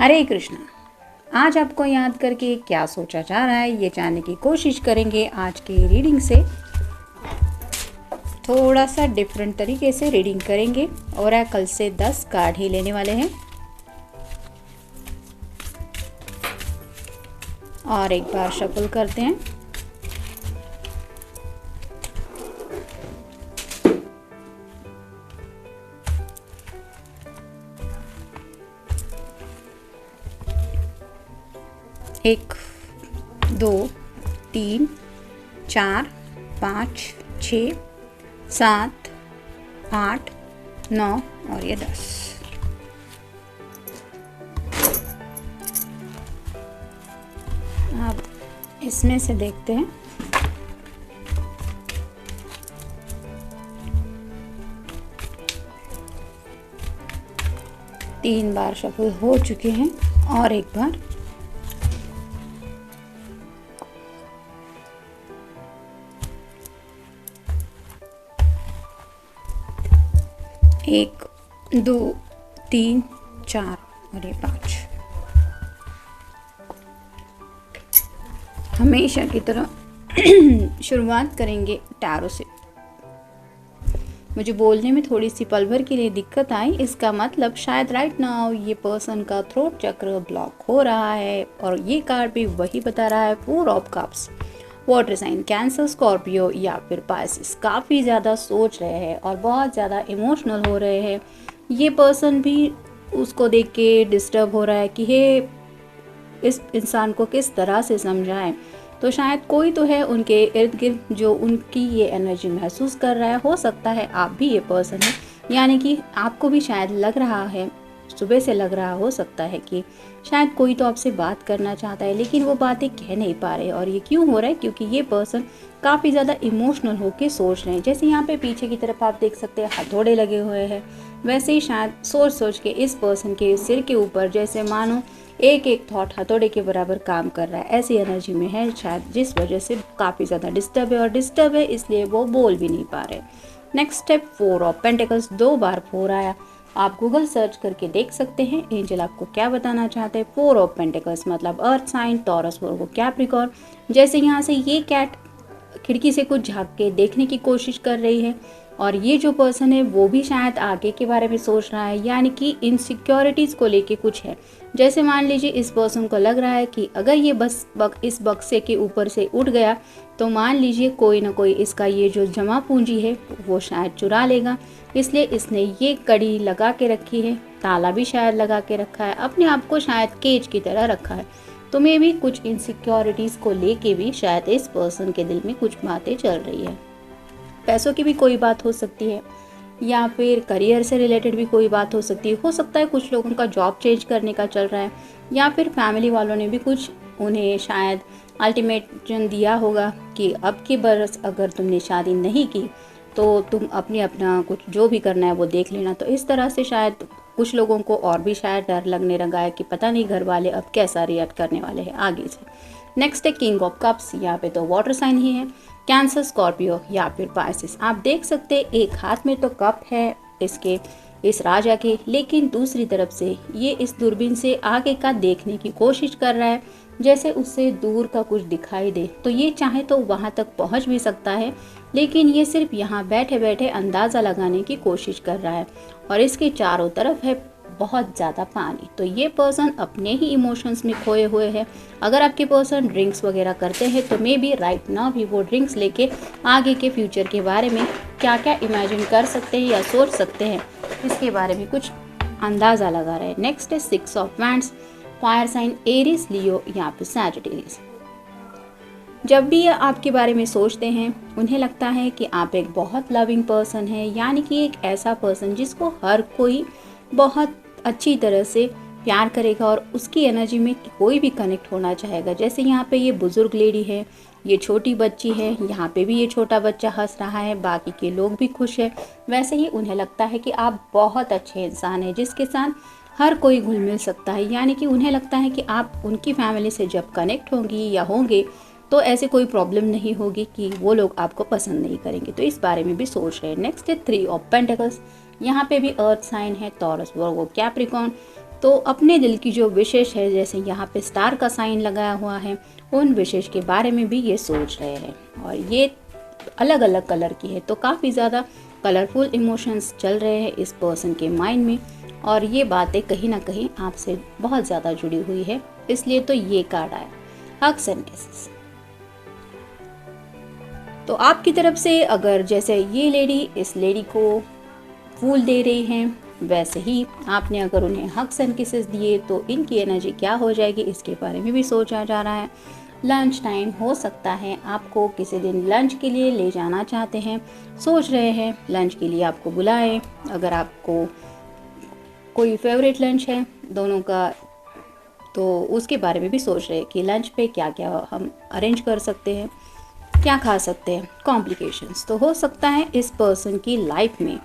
हरे कृष्णा। आज आपको याद करके क्या सोचा जा रहा है ये जानने की कोशिश करेंगे। आज की रीडिंग से थोड़ा सा डिफरेंट तरीके से रीडिंग करेंगे और कल से 10 कार्ड ही लेने वाले हैं। और एक बार शफल करते हैं। एक, 2, 3, 4, 5, 6, 7, 8, 9 और ये 10। अब इसमें से देखते हैं। तीन बार शफल हो चुके हैं और एक बार। एक, 2, 3, 4 और ये 5। हमेशा की तरह शुरुआत करेंगे टैरो से। मुझे बोलने में थोड़ी सी पल भर के लिए दिक्कत आई। इसका मतलब शायद राइट नाउ ये पर्सन का थ्रोट चक्र ब्लॉक हो रहा है। और ये कार्ड भी वही बता रहा है, 4 of cups. Water sign Cancer, Scorpio या फिर पाइसिस काफ़ी ज़्यादा सोच रहे हैं और बहुत ज़्यादा इमोशनल हो रहे हैं। ये पर्सन भी उसको देख के डिस्टर्ब हो रहा है कि हे इस इंसान को किस तरह से समझाएं। तो शायद कोई तो है उनके इर्द गिर्द जो उनकी ये एनर्जी महसूस कर रहा है। हो सकता है आप भी ये पर्सन है, यानी कि आपको भी शायद लग रहा है, सुबह से लग रहा हो सकता है कि शायद कोई तो आपसे बात करना चाहता है लेकिन वो बातें कह नहीं पा रहे। और ये क्यों हो रहा है? क्योंकि ये पर्सन काफ़ी ज़्यादा इमोशनल होके सोच रहे हैं। जैसे यहाँ पे पीछे की तरफ आप देख सकते हैं हथौड़े लगे हुए हैं, वैसे ही शायद सोच सोच के इस पर्सन के सिर के ऊपर जैसे मानो एक एक थॉट हथौड़े के बराबर काम कर रहा है। ऐसी एनर्जी में है शायद, जिस वजह से काफ़ी ज़्यादा डिस्टर्ब है। और डिस्टर्ब है इसलिए वो बोल भी नहीं पा रहे। Next step 4 of pentacles. 2 बार 4 आया। आप गूगल सर्च करके देख सकते हैं एंजल आपको क्या बताना चाहते हैं। 4 ऑफ पेंटिकल्स मतलब अर्थ साइन, टॉरस, वर्गो, कैप्रिकॉर्न। जैसे यहाँ से ये कैट खिड़की से कुछ झांक के देखने की कोशिश कर रही है और ये जो पर्सन है वो भी शायद आगे के बारे में सोच रहा है, यानी कि इनसिक्योरिटीज़ को लेके कुछ है। जैसे मान लीजिए इस पर्सन को लग रहा है कि अगर ये इस बक्से के ऊपर से उठ गया तो मान लीजिए कोई ना कोई इसका ये जो जमा पूंजी है वो शायद चुरा लेगा। इसलिए इसने ये कड़ी लगा के रखी है, ताला भी शायद लगा के रखा है, अपने आप को शायद केज की तरह रखा है। तो मे भी कुछ इनसिक्योरिटीज़ को लेके भी शायद इस पर्सन के दिल में कुछ बातें चल रही है। पैसों की भी कोई बात हो सकती है या फिर करियर से रिलेटेड भी कोई बात हो सकती है। हो सकता है कुछ लोगों का जॉब चेंज करने का चल रहा है या फिर फैमिली वालों ने भी कुछ उन्हें शायद अल्टीमेटम दिया होगा कि अब की बरस अगर तुमने शादी नहीं की तो तुम अपना कुछ जो भी करना है वो देख लेना। तो इस तरह से शायद कुछ लोगों को और भी शायद डर लगने लगा है कि पता नहीं घर वाले अब कैसा रिएक्ट करने वाले हैं आगे से। नेक्स्ट है किंग ऑफ कप्स। यहाँ पे तो वाटर साइन ही है, कैंसर, स्कॉर्पियो या फिर पाइसिस। आप देख सकते हैं एक हाथ में तो कप है इसके, इस राजा के, लेकिन दूसरी तरफ से ये इस दूरबीन से आगे का देखने की कोशिश कर रहा है, जैसे उससे दूर का कुछ दिखाई दे। तो ये चाहे तो वहाँ तक पहुँच भी सकता है, लेकिन ये सिर्फ यहाँ बैठे बैठे अंदाज़ा लगाने की कोशिश कर रहा है। और इसके चारों तरफ है बहुत ज़्यादा पानी। तो ये पर्सन अपने ही इमोशंस में खोए हुए हैं। अगर आपके पर्सन ड्रिंक्स वगैरह करते हैं तो मे बी राइट नाउ भी वो ड्रिंक्स लेके आगे के फ्यूचर के बारे में क्या क्या इमेजिन कर सकते हैं या सोच सकते हैं, इसके बारे में कुछ अंदाज़ा लगा रहे हैं। नेक्स्ट है 6 of wands. Fire sign Aries, Leo या फिर सैजिटेरियस। जब भी ये आपके बारे में सोचते हैं उन्हें लगता है कि आप एक बहुत लविंग पर्सन है, यानी कि एक ऐसा पर्सन जिसको हर कोई बहुत अच्छी तरह से प्यार करेगा और उसकी एनर्जी में कोई भी कनेक्ट होना चाहेगा। जैसे यहाँ पे ये बुजुर्ग लेडी है, ये छोटी बच्ची है, यहाँ पे भी ये छोटा बच्चा हंस रहा है, बाकी के लोग भी खुश है। वैसे ही उन्हें लगता है कि आप बहुत अच्छे इंसान हैं जिसके साथ हर कोई घुल मिल सकता है, यानी कि उन्हें लगता है कि आप उनकी फैमिली से जब कनेक्ट होंगी या होंगे तो ऐसे कोई प्रॉब्लम नहीं होगी कि वो लोग आपको पसंद नहीं करेंगे। तो इस बारे में भी सोच रहे हैं। नेक्स्ट है 3 ऑफ पेंटिकल्स। यहाँ पे भी अर्थ साइन है, टॉरस, वर्गो, कैप्रिकॉर्न। तो अपने दिल की जो विशेष है, जैसे यहाँ पे स्टार का साइन लगाया हुआ है, उन विशेष के बारे में भी ये सोच रहे हैं। और ये अलग अलग कलर की है, तो काफ़ी ज़्यादा कलरफुल इमोशंस चल रहे हैं इस पर्सन के माइंड में, और ये बातें कहीं ना कहीं आपसे बहुत ज़्यादा जुड़ी हुई है, इसलिए तो ये कार्ड आया, हग्स एंड किसेस। तो आपकी तरफ से अगर जैसे ये लेडी इस लेडी को फूल दे रही हैं, वैसे ही आपने अगर उन्हें हग्स एंड किसेस दिए तो इनकी एनर्जी क्या हो जाएगी, इसके बारे में भी सोचा जा रहा है। लंच टाइम हो सकता है, आपको किसी दिन लंच के लिए ले जाना चाहते हैं, सोच रहे हैं लंच के लिए आपको बुलाएं। अगर आपको कोई फेवरेट लंच है दोनों का, तो उसके बारे में भी सोच रहे हैं कि लंच पे क्या क्या हम अरेंज कर सकते हैं, क्या खा सकते हैं। कॉम्प्लिकेशंस तो हो सकता है इस पर्सन की लाइफ में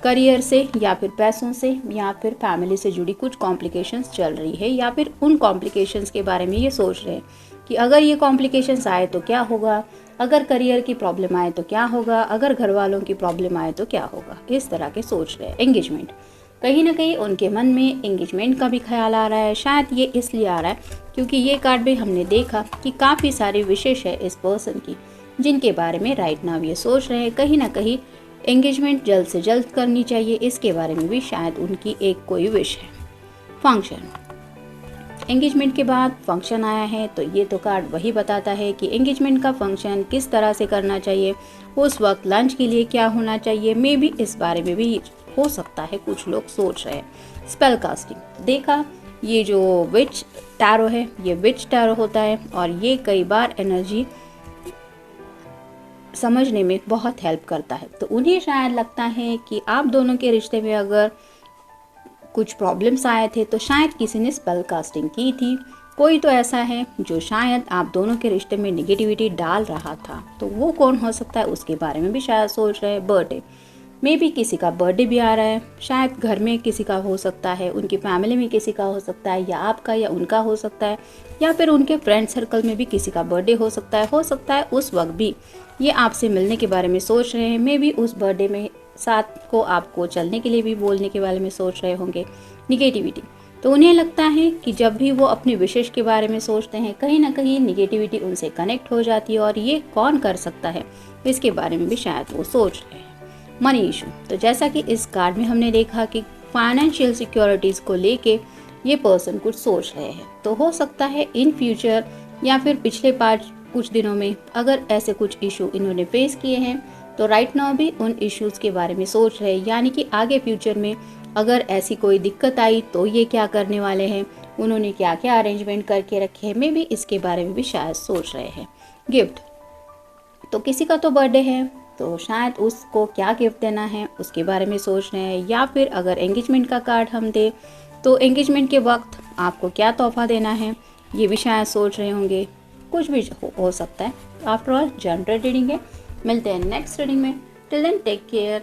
करियर से या फिर पैसों से या फिर फैमिली से जुड़ी कुछ कॉम्प्लिकेशंस चल रही है, या फिर उन कॉम्प्लिकेशंस के बारे में ये सोच रहे हैं कि अगर ये कॉम्प्लिकेशंस आए तो क्या होगा, अगर करियर की प्रॉब्लम आए तो क्या होगा, अगर घर वालों की प्रॉब्लम आए तो क्या होगा, इस तरह के सोच रहे हैं। एंगेजमेंट, कहीं ना कहीं उनके मन में एंगेजमेंट का भी ख्याल आ रहा है। शायद ये इसलिए आ रहा है क्योंकि ये कार्ड भी हमने देखा कि काफ़ी सारी विशेष है इस पर्सन की, जिनके बारे में राइट नाउ ये सोच रहे हैं कहीं ना कहीं एंगेजमेंट जल्द से जल्द करनी चाहिए, इसके बारे में भी शायद उनकी एक कोई विश है। फंक्शन, एंगेजमेंट के बाद फंक्शन आया है, तो ये तो कार्ड वही बताता है कि एंगेजमेंट का फंक्शन किस तरह से करना चाहिए, उस वक्त लंच के लिए क्या होना चाहिए, मे बी इस बारे में भी हो सकता है कुछ लोग सोच रहे हैं। स्पेल कास्टिंग, देखा ये जो विच टैरो है, ये विच टैरो होता है और ये कई बार एनर्जी समझने में बहुत हेल्प करता है। तो उन्हें शायद लगता है कि आप दोनों के रिश्ते में अगर कुछ प्रॉब्लम्स आए थे तो शायद किसी ने स्पेल कास्टिंग की थी। कोई तो ऐसा है जो शायद आप दोनों के रिश्ते में नेगेटिविटी डाल रहा था, तो वो कौन हो सकता है उसके बारे में भी शायद सोच रहे हैं। बर्थडे, मे बी किसी का बर्थडे भी आ रहा है, शायद घर में किसी का हो सकता है, उनकी फैमिली में किसी का हो सकता है, या आपका या उनका हो सकता है, या फिर उनके फ्रेंड सर्कल में भी किसी का बर्थडे हो सकता है उस वक्त भी ये आपसे मिलने के बारे में सोच रहे हैं। मे बी उस बर्थडे में साथ को आपको चलने के लिए भी बोलने के बारे में सोच रहे होंगे। निगेटिविटी, तो उन्हें लगता है कि जब भी वो अपने विशेष के बारे में सोचते हैं कहीं ना कहीं निगेटिविटी उनसे कनेक्ट हो जाती है, और ये कौन कर सकता है इसके बारे में भी शायद वो सोच रहे हैं। मनी इशू, तो जैसा कि इस कार्ड में हमने देखा कि फाइनेंशियल सिक्योरिटीज़ को लेके ये पर्सन कुछ सोच रहे हैं, तो हो सकता है इन फ्यूचर या फिर पिछले कुछ दिनों में अगर ऐसे कुछ इशू इन्होंने फेस किए हैं तो राइट नाउ भी उन इश्यूज़ के बारे में सोच रहे हैं, यानी कि आगे फ्यूचर में अगर ऐसी कोई दिक्कत आई तो ये क्या करने वाले हैं, उन्होंने क्या क्या अरेंजमेंट करके रखे हैं, मे बी इसके बारे में भी शायद सोच रहे हैं। गिफ्ट, तो किसी का तो बर्थडे है तो शायद उसको क्या गिफ्ट देना है उसके बारे में सोच रहे हैं, या फिर अगर एंगेजमेंट का कार्ड हम दे तो एंगेजमेंट के वक्त आपको क्या तोहफा देना है ये भी शायद सोच रहे होंगे। कुछ भी हो सकता है। आफ्टर ऑल जनरल रीडिंग है, मिलते हैं नेक्स्ट रीडिंग में। Till then take care.